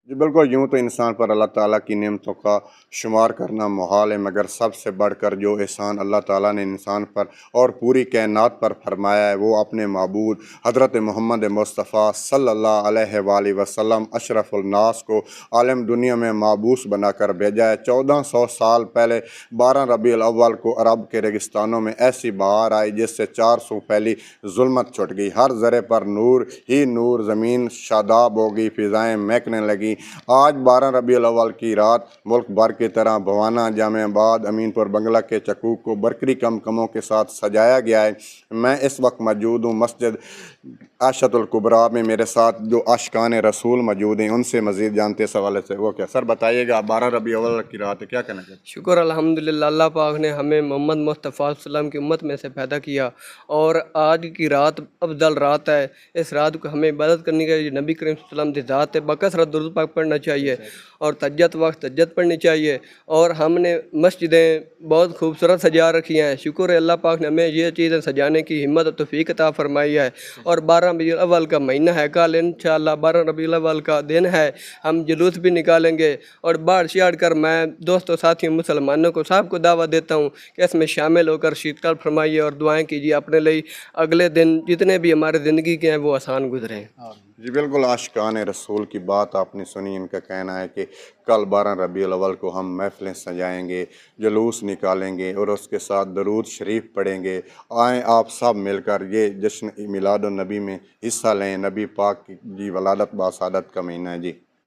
जी बिल्कुल, यूँ तो इंसान पर अल्लाह ताला की नेमतों का शुमार करना मुहाल है, मगर सबसे बढ़कर जो एहसान अल्लाह ताला ने इंसान पर और पूरी कायनात पर फरमाया है, वो अपने माबूद हज़रत मोहम्मद मुस्तफ़ा सल्लल्लाहु अलैहि वसल्लम अशरफुल नास को आलम दुनिया में माबूस बनाकर भेजा है। 1400 साल पहले 12 रबीउल अव्वल को अरब के रेगिस्तानों में ऐसी बहार आई जिससे 400 फैली जुल्मत छुट गई। हर ज़रे पर नूर ही नूर, ज़मीन शादाब हो गई, फ़िज़ाएँ महकने लगी। आज 12 रबीउल अव्वल की रात मुल्क भर की तरह भवाना, जामियाबाद, अमीनपुर, बंगला के चकूक को बरकरी कमकमों के साथ सजाया गया है। मैं इस वक्त मौजूद हूँ मस्जिद आशतुल कुबरा में। मेरे साथ जो आशिकान रसूल मौजूद हैं, उनसे मज़ीद जानते इस हवाले से। वो क्या सर बताइएगा, 12 रबीउल अव्वल की रात है, क्या कहना चाहते हैं? शुक्र अल्हम्दुलिल्लाह, अल्लाह पाक ने हमें मोहम्मद मुस्तफ़ा सल्लम की उम्मत में से पैदा किया और आज की रात अफजल रात है। इस रात को हमें इबादत करनी चाहिए। नबी करीम सल्लम की ज़ात है, बकसरत दुरूद पाक पढ़ना चाहिए और तहज्जुद वक्त तहज्जुद पढ़नी चाहिए। और हमने मस्जिदें बहुत खूबसूरत सजा रखी हैं। शुक्र है अल्लाह पाक ने हमें ये चीज़ें सजाने की हिम्मत और तौफीक अता फरमाई है। और 12 रबीउल अव्वल का महीना है, कल इंशाअल्लाह 12 रबीउल अव्वल का दिन है। हम जुलूस भी निकालेंगे और बाढ़ शाड़ कर मैं दोस्तों साथियों मुसलमानों को सबको दावत देता हूँ कि इसमें शामिल होकर शिरकत फरमाइए और दुआएं कीजिए अपने लिए। अगले दिन जितने भी हमारे ज़िंदगी के हैं वो आसान गुजरें। जी बिल्कुल, आशिकान रसूल की बात आपने सुनी। इनका कहना है कि कल 12 रबीउल अव्वल को हम महफ़िलें सजाएंगे, जुलूस निकालेंगे और उसके साथ दरूद शरीफ पढ़ेंगे। आएँ आप सब मिलकर ये जश्न मिलादुन नबी में हिस्सा लें। नबी पाक की वलादत बासादत का महीना है जी।